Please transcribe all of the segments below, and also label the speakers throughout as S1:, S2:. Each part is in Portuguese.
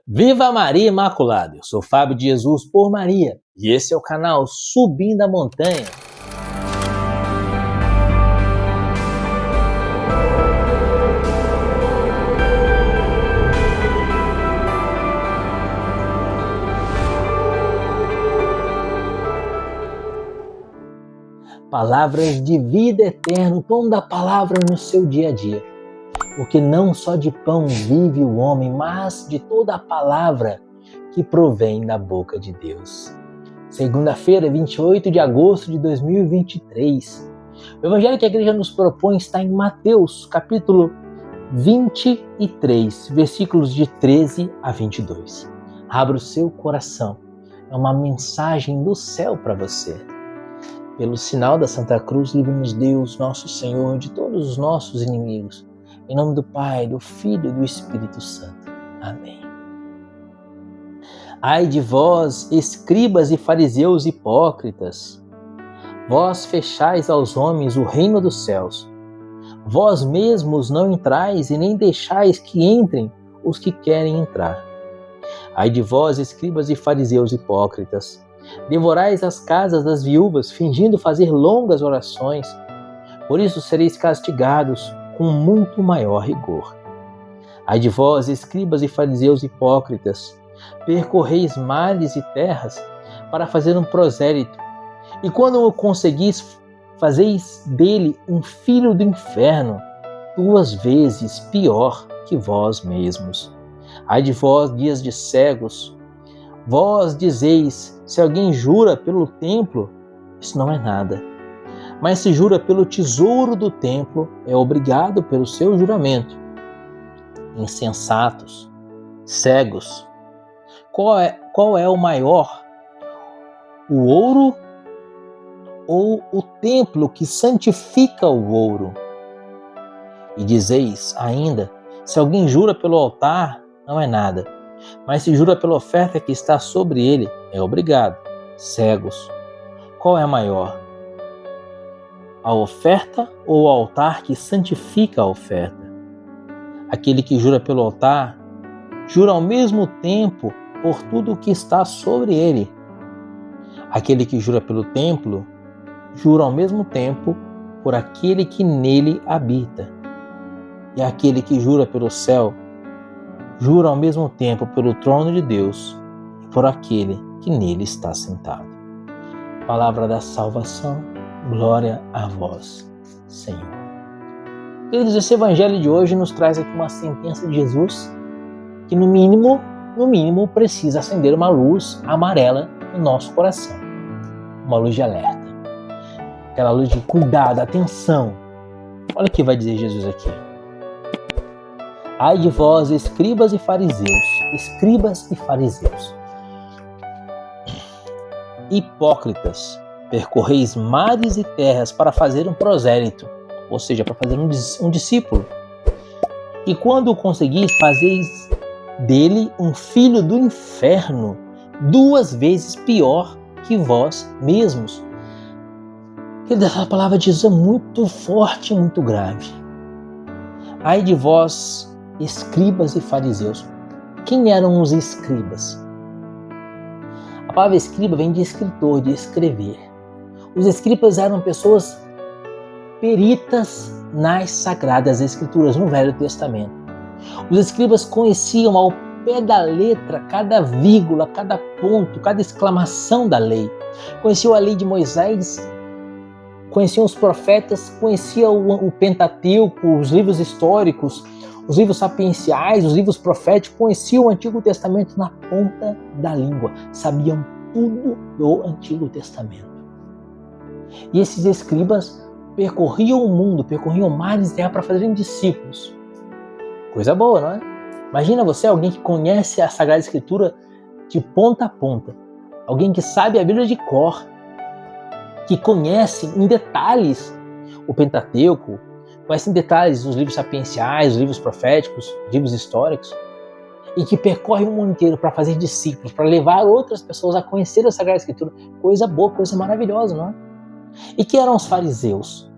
S1: Viva Maria Imaculada! Eu sou Fábio de Jesus por Maria e esse é o canal Subindo a Montanha. Palavras de vida eterna, o pão da palavra no seu dia a dia. Porque não só de pão vive o homem, mas de toda a palavra que provém da boca de Deus. Segunda-feira, 28 de agosto de 2023. O evangelho que a igreja nos propõe está em Mateus, capítulo 23, versículos de 13 a 22. Abra o seu coração. É uma mensagem do céu para você. Pelo sinal da Santa Cruz, livre-nos Deus, nosso Senhor, de todos os nossos inimigos. Em nome do Pai, do Filho e do Espírito Santo. Amém. Ai de vós, escribas e fariseus hipócritas, vós fechais aos homens o reino dos céus. Vós mesmos não entrais e nem deixais que entrem os que querem entrar. Ai de vós, escribas e fariseus hipócritas, devorais as casas das viúvas, fingindo fazer longas orações. Por isso sereis castigados com muito maior rigor. Ai de vós, escribas e fariseus hipócritas, percorreis mares e terras para fazer um prosélito, e quando o conseguis, fazeis dele um filho do inferno, 2 vezes pior que vós mesmos. Ai de vós, guias de cegos, vós dizeis, se alguém jura pelo templo, isso não é nada. Mas se jura pelo tesouro do templo, é obrigado pelo seu juramento. Insensatos, cegos, qual é o maior? O ouro ou o templo que santifica o ouro? E dizeis ainda, se alguém jura pelo altar, não é nada. Mas se jura pela oferta que está sobre ele, é obrigado. Cegos, qual é maior? A oferta ou o altar que santifica a oferta? Aquele que jura pelo altar, jura ao mesmo tempo por tudo o que está sobre ele. Aquele que jura pelo templo, jura ao mesmo tempo por aquele que nele habita. E aquele que jura pelo céu, jura ao mesmo tempo pelo trono de Deus e por aquele que nele está sentado. Palavra da salvação, glória a vós, Senhor. Queridos, esse evangelho de hoje nos traz aqui uma sentença de Jesus que no mínimo, precisa acender uma luz amarela no nosso coração. Uma luz de alerta. Aquela luz de cuidado, atenção. Olha o que vai dizer Jesus aqui. Ai de vós, escribas e fariseus, hipócritas, percorreis mares e terras para fazer um prosélito, ou seja, para fazer um discípulo. E quando o conseguis, fazeis dele um filho do inferno, 2 vezes pior que vós mesmos. Essa palavra de Jesus é muito forte e muito grave. Ai de vós, escribas e fariseus. Quem eram os escribas? A palavra escriba vem de escritor, de escrever. Os escribas eram pessoas peritas nas Sagradas Escrituras, no Velho Testamento. Os escribas conheciam ao pé da letra cada vírgula, cada ponto, cada exclamação da lei. Conheciam a lei de Moisés, conheciam os profetas, conheciam o Pentateuco, os livros históricos, os livros sapienciais, os livros proféticos, conheciam o Antigo Testamento na ponta da língua, sabiam tudo do Antigo Testamento. E esses escribas percorriam o mundo, percorriam mares e terra para fazerem discípulos. Coisa boa, não é? Imagina você, alguém que conhece a Sagrada Escritura de ponta a ponta, alguém que sabe a Bíblia de cor, que conhece em detalhes o Pentateuco, conhece em detalhes os livros sapienciais, os livros proféticos, os livros históricos, e que percorre o mundo inteiro para fazer discípulos, para levar outras pessoas a conhecer a Sagrada Escritura. Coisa boa, coisa maravilhosa, não é? E que eram os fariseus?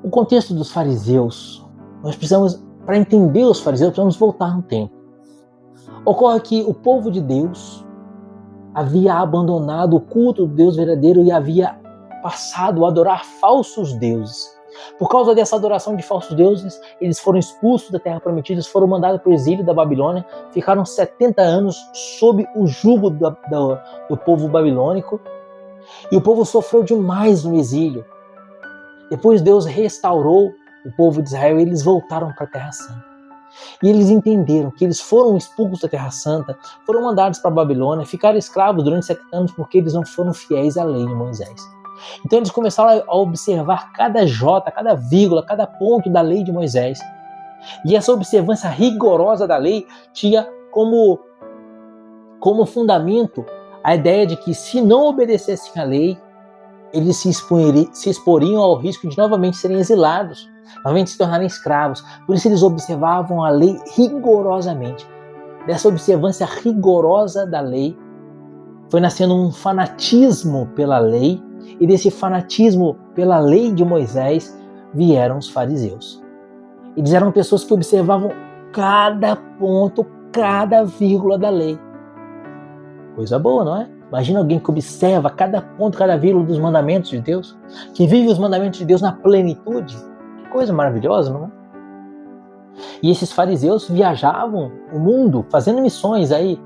S1: O contexto dos fariseus, nós precisamos, para entender os fariseus, precisamos voltar no tempo. Ocorre que o povo de Deus havia abandonado o culto do Deus verdadeiro e havia passado a adorar falsos deuses. Por causa dessa adoração de falsos deuses, eles foram expulsos da Terra Prometida, foram mandados para o exílio da Babilônia, ficaram 70 anos sob o jugo do povo babilônico, e o povo sofreu demais no exílio. Depois Deus restaurou o povo de Israel e eles voltaram para a Terra Santa. E eles entenderam que eles foram expulsos da Terra Santa, foram mandados para a Babilônia, ficaram escravos durante 70 anos porque eles não foram fiéis à lei de Moisés. Então eles começaram a observar cada jota, cada vírgula, cada ponto da lei de Moisés. E essa observância rigorosa da lei tinha como fundamento a ideia de que se não obedecessem à lei, eles se exporiam ao risco de novamente serem exilados, novamente se tornarem escravos. Por isso eles observavam a lei rigorosamente. Dessa observância rigorosa da lei, foi nascendo um fanatismo pela lei, e desse fanatismo pela lei de Moisés vieram os fariseus. Eles eram pessoas que observavam cada ponto, cada vírgula da lei. Coisa boa, não é? Imagina alguém que observa cada ponto, cada vírgula dos mandamentos de Deus, que vive os mandamentos de Deus na plenitude. Que coisa maravilhosa, não é? E esses fariseus viajavam o mundo fazendo missões aí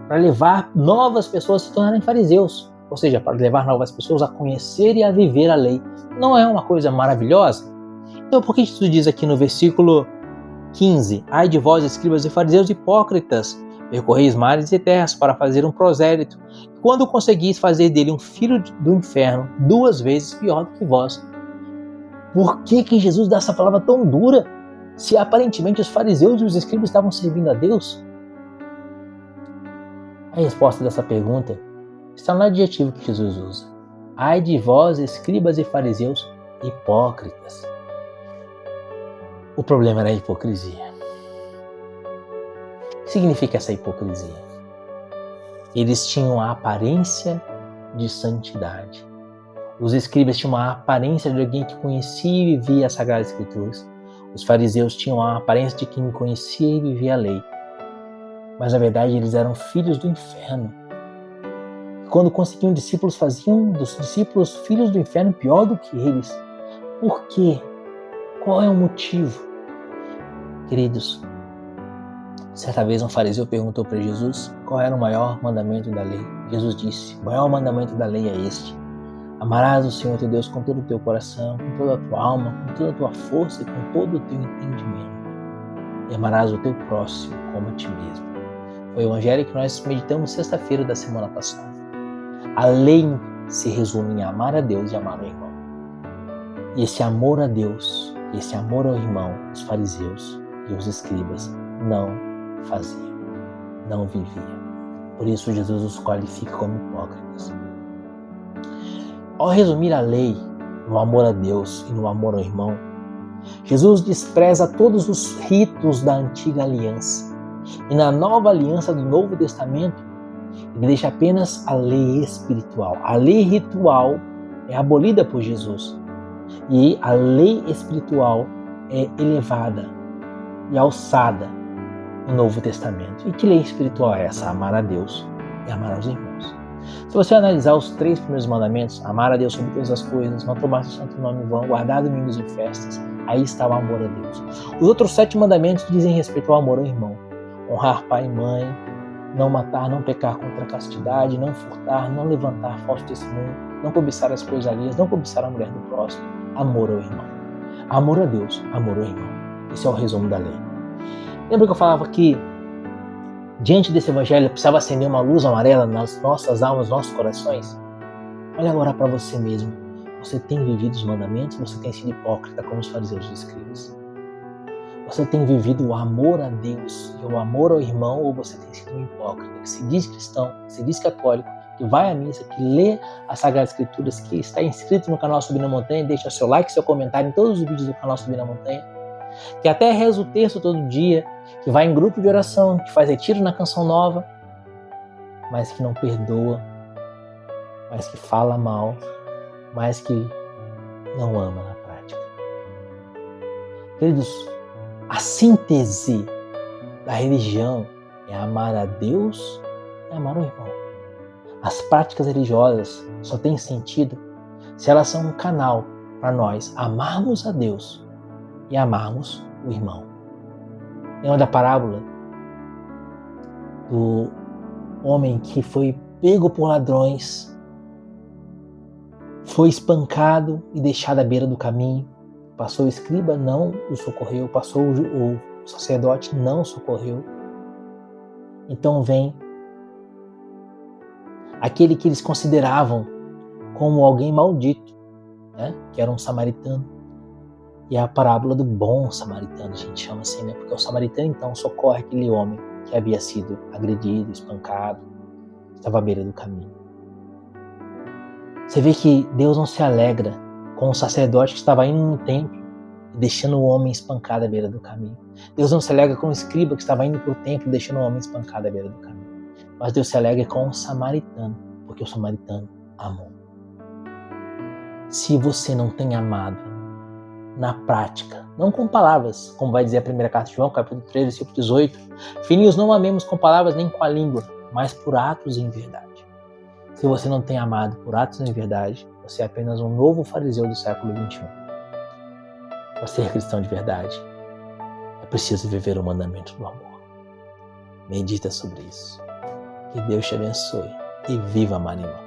S1: para levar novas pessoas a se tornarem fariseus. Ou seja, para levar novas pessoas a conhecer e a viver a lei. Não é uma coisa maravilhosa? Então por que Jesus diz aqui no versículo 15: Ai de vós, escribas e fariseus hipócritas, percorreis mares e terras para fazer um prosélito, quando conseguis fazer dele um filho do inferno 2 vezes pior do que vós. Por que Jesus dá essa palavra tão dura, se aparentemente os fariseus e os escribas estavam servindo a Deus? A resposta dessa pergunta está no adjetivo que Jesus usa. Ai de vós, escribas e fariseus hipócritas. O problema era a hipocrisia. O que significa essa hipocrisia? Eles tinham a aparência de santidade. Os escribas tinham a aparência de alguém que conhecia e vivia as Sagradas Escrituras. Os fariseus tinham a aparência de quem conhecia e vivia a lei. Mas na verdade eles eram filhos do inferno. Quando conseguiam discípulos, faziam dos discípulos filhos do inferno pior do que eles. Por quê? Qual é o motivo? Queridos, certa vez um fariseu perguntou para Jesus qual era o maior mandamento da lei. Jesus disse: o maior mandamento da lei é este: amarás o Senhor teu Deus com todo o teu coração, com toda a tua alma, com toda a tua força e com todo o teu entendimento. E amarás o teu próximo como a ti mesmo. Foi o evangelho que nós meditamos sexta-feira da semana passada. A lei se resume em amar a Deus e amar o irmão. E esse amor a Deus, esse amor ao irmão, os fariseus e os escribas não faziam, não viviam. Por isso Jesus os qualifica como hipócritas. Ao resumir a lei no amor a Deus e no amor ao irmão, Jesus despreza todos os ritos da antiga aliança. E na nova aliança do Novo Testamento, ele deixa apenas a lei espiritual. A lei ritual é abolida por Jesus. E a lei espiritual é elevada e alçada no Novo Testamento. E que lei espiritual é essa? Amar a Deus e amar aos irmãos. Se você analisar os 3 primeiros mandamentos, amar a Deus sobre todas as coisas, não tomar seu santo nome em vão, guardar domingos e festas, aí está o amor a Deus. Os outros 7 mandamentos dizem respeito ao amor ao irmão. Honrar pai e mãe, não matar, não pecar contra a castidade, não furtar, não levantar falso testemunho, não cobiçar as coisas alheias, não cobiçar a mulher do próximo. Amor ao irmão. Amor a Deus, amor ao irmão. Esse é o resumo da lei. Lembra que eu falava que diante desse evangelho precisava acender uma luz amarela nas nossas almas, nos nossos corações? Olha agora para você mesmo. Você tem vivido os mandamentos? Você tem sido hipócrita como os fariseus e os escribas? Você tem vivido o amor a Deus e o amor ao irmão, ou você tem sido um hipócrita que se diz cristão, que se diz católico, que vai à missa, que lê as Sagradas Escrituras, que está inscrito no canal Subindo a Montanha, deixa seu like, seu comentário em todos os vídeos do canal Subindo a Montanha, que até reza o texto todo dia, que vai em grupo de oração, que faz retiro na Canção Nova, mas que não perdoa, mas que fala mal, mas que não ama na prática. Queridos, a síntese da religião é amar a Deus e amar o irmão. As práticas religiosas só têm sentido se elas são um canal para nós amarmos a Deus e amarmos o irmão. Lembra da parábola do homem que foi pego por ladrões, foi espancado e deixado à beira do caminho? Passou o escriba, não o socorreu. Passou o sacerdote, não o socorreu. Então vem aquele que eles consideravam como alguém maldito, né? Que era um samaritano. E é a parábola do bom samaritano, a gente chama assim, né? Porque o samaritano então socorre aquele homem que havia sido agredido, espancado, estava à beira do caminho. Você vê que Deus não se alegra com o sacerdote que estava indo no templo e deixando o homem espancado à beira do caminho. Deus não se alegra com o escriba que estava indo para o templo e deixando o homem espancado à beira do caminho. Mas Deus se alegra com o samaritano, porque o samaritano amou. Se você não tem amado na prática, não com palavras, como vai dizer a primeira carta de João, capítulo 3, versículo 18, filhinhos, não amemos com palavras nem com a língua, mas por atos em verdade. Se você não tem amado por atos em verdade, você é apenas um novo fariseu do século XXI. Para ser cristão de verdade, é preciso viver o mandamento do amor. Medita sobre isso. Que Deus te abençoe e viva a Marimão.